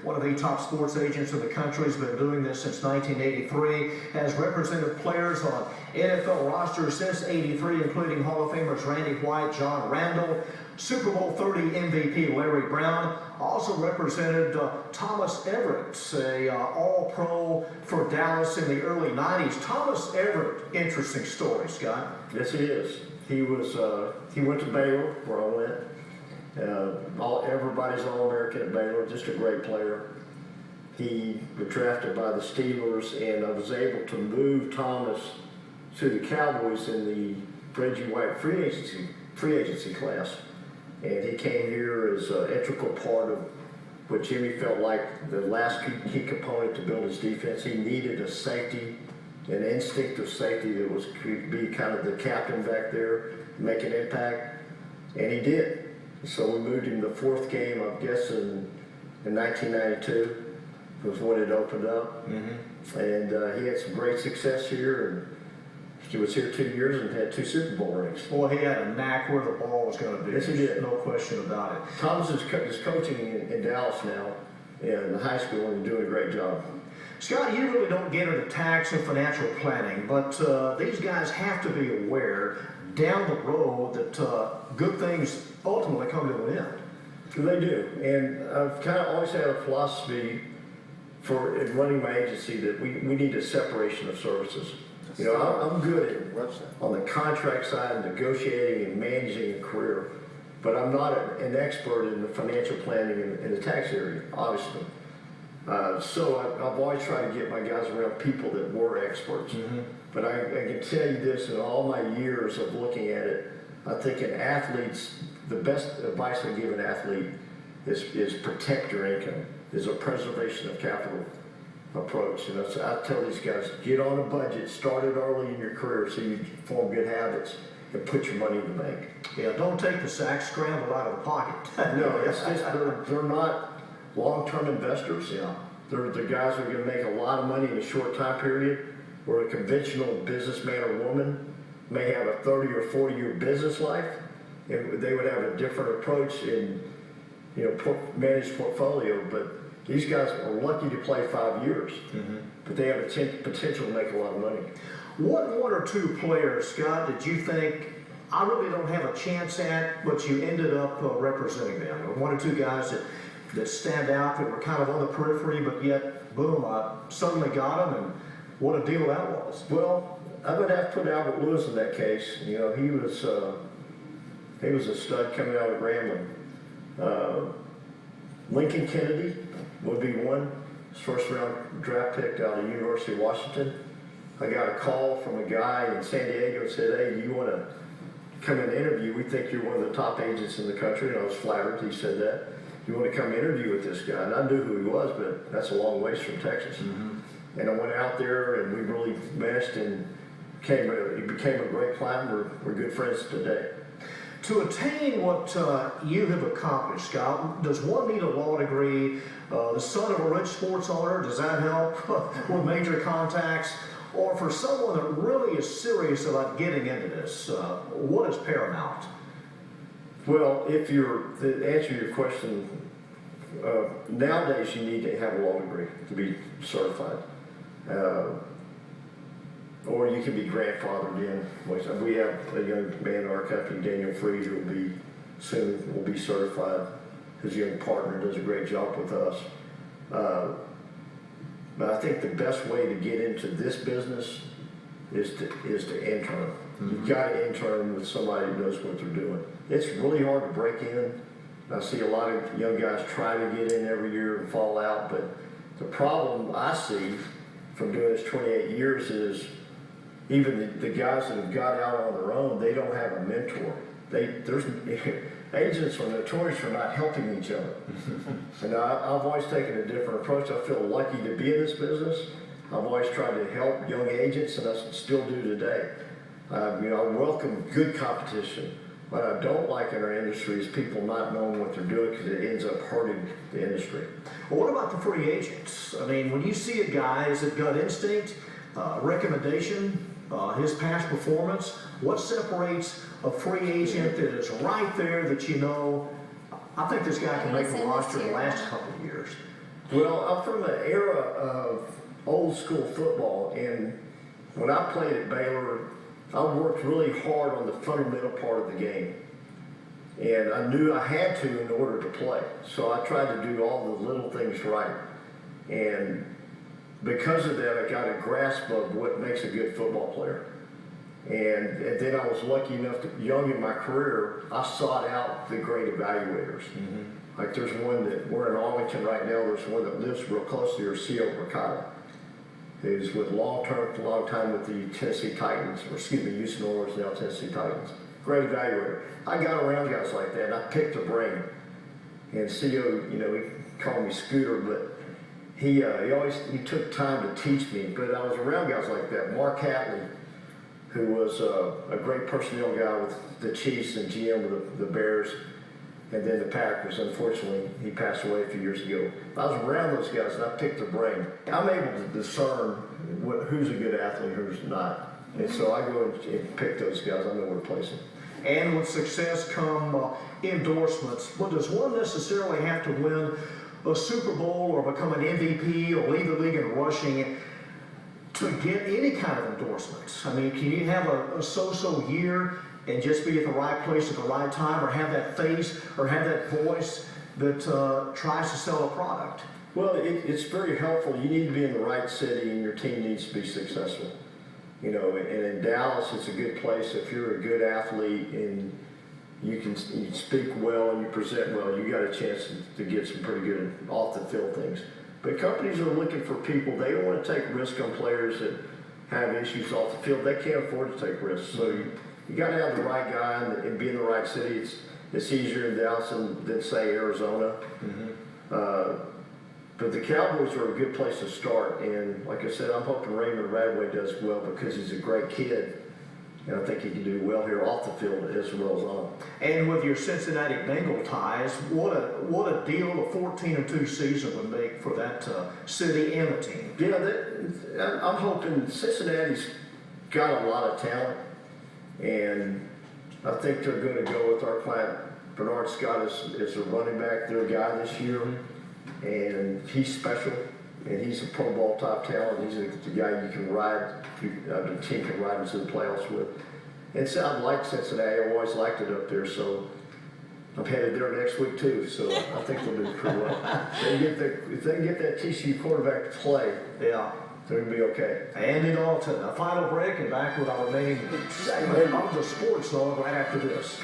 one of the top sports agents in the country. Has been doing this since 1983, has represented players on NFL rosters since '83, including Hall of Famers Randy White, John Randall, Super Bowl 30 MVP Larry Brown, also represented Thomas Everett, a All-Pro for Dallas in the early 90s. Thomas Everett, interesting story, Scott. Yes, he is. He went to Baylor, where I went. Everybody's All-American at Baylor, just a great player. He was drafted by the Steelers, and I was able to move Thomas to the Cowboys in the Reggie White free agency class. And he came here as an integral part of what Jimmy felt like the last key component to build his defense. He needed a safety, an instinctive safety that could be kind of the captain back there, make an impact, and he did. So we moved him the fourth game, I guess, in 1992 was when it opened up. Mm-hmm. And he had some great success here, and he was here 2 years and had 2 Super Bowl rings. Boy, he had a knack where the ball was going to be. Yes, he did. No question about it. Thomas is coaching in Dallas now, in high school, and doing a great job. Scott, you really don't get into tax and financial planning, but these guys have to be aware down the road that good things ultimately come to an end. They do, and I've kind of always had a philosophy in running my agency that we need a separation of services. You know, I'm good on the contract side, negotiating and managing a career, but I'm not an expert in the financial planning in the tax area, obviously. So I've always tried to get my guys around people that were experts. Mm-hmm. But I can tell you this, in all my years of looking at it, I think the best advice I give an athlete is protect your income, is a preservation of capital approach. And I tell these guys, get on a budget, start it early in your career so you form good habits and put your money in the bank. Yeah, don't take the sack scrambled out of the pocket. No, it's just they're not long-term investors. Yeah. They're the guys who are going to make a lot of money in a short time period, where a conventional businessman or woman may have a 30 or 40-year business life, and they would have a different approach in, managed portfolio. But these guys are lucky to play 5 years, mm-hmm. but they have a potential to make a lot of money. What one or two players, Scott, did you think, I really don't have a chance at, but you ended up representing them? One or two guys that stand out, that were kind of on the periphery, but yet, boom, I suddenly got them, and what a deal that was. Well, I would have to put Albert Lewis in that case. You know, he was a stud coming out of Grambling. Lincoln Kennedy would be one. His first round draft pick out of University of Washington. I got a call from a guy in San Diego and said, "Hey, do you want to come and interview? We think you're one of the top agents in the country." And I was flattered he said that. "You want to come interview with this guy?" And I knew who he was, but that's a long ways from Texas. Mm-hmm. And I went out there, and we really meshed, and he became a great client. We're good friends today. To attain what you have accomplished, Scott, does one need a law degree? The son of a rich sports owner, does that help with major contacts? Or for someone that really is serious about getting into this, what is paramount? Well, to answer your question, nowadays you need to have a law degree to be certified. Or you can be grandfathered in. We have a young man in our company, Daniel Freed, who will be certified. His young partner does a great job with us. But I think the best way to get into this business is to intern. Mm-hmm. You've got to intern with somebody who knows what they're doing. It's really hard to break in. I see a lot of young guys try to get in every year and fall out, but the problem I see from doing this 28 years is even the guys that have got out on their own, they don't have a mentor. Agents are notorious for not helping each other. And I've always taken a different approach. I feel lucky to be in this business. I've always tried to help young agents, and I still do today. I welcome good competition. What I don't like in our industry is people not knowing what they're doing, because it ends up hurting the industry. Well, what about the free agents? I mean, when you see a guy, is it gut instinct, recommendation, his past performance? What separates a free agent that is right there that I think this guy can make the roster the last couple of years? Well, I'm from an era of old school football, and when I played at Baylor, I worked really hard on the fundamental part of the game. And I knew I had to in order to play. So I tried to do all the little things right. And because of that, I got a grasp of what makes a good football player. And then I was lucky enough to, young in my career, I sought out the great evaluators. Like there's one that, we're in Arlington right now, there's one that lives real close to here, C.O. Mercado, who's with long time with the Tennessee Titans, or excuse me, Houston Oilers, now Tennessee Titans. Great evaluator. I got around guys like that, and I picked a brain. And C.O., he called me Scooter, but he took time to teach me. But I was around guys like that. Mark Hatley, who was a great personnel guy with the Chiefs and GM of the Bears, and then the Packers. Unfortunately, he passed away a few years ago. I was around those guys, and I picked their brain. I'm able to discern who's a good athlete, who's not. And so I go and pick those guys. I know where to place them. And with success come endorsements. Well, does one necessarily have to win a Super Bowl or become an MVP or lead the league in rushing to get any kind of endorsements? I mean, can you have a so-so year and just be at the right place at the right time, or have that face or have that voice that tries to sell a product? Well, it's very helpful. You need to be in the right city, and your team needs to be successful. And in Dallas, it's a good place. If you're a good athlete and you speak well and you present well, you got a chance to get some pretty good off the field things. But companies are looking for people. They don't want to take risks on players that have issues off the field. They can't afford to take risks. So you got to have the right guy and be in the right city. It's easier in Dallas than say Arizona. But the Cowboys are a good place to start, and like I said, I'm hoping Raymond Radway does well because he's a great kid, and I think he can do well here off the field as well as on. And with your Cincinnati Bengal ties, what a deal a 14-2 season would make for that city and the team. Yeah, I'm hoping Cincinnati's got a lot of talent, and I think they're going to go with our client Bernard Scott as a running back, their guy this year. And he's special, and he's a Pro Bowl top talent. He's the guy you can ride, the team can ride into the playoffs with. And so I like Cincinnati. I always liked it up there, so I'm headed there next week too. So I think they'll do pretty well. If they can get that TCU quarterback to play, they're going to be okay. Andy Dalton, a final break, and back with our main segment of the Sports Zone right after this.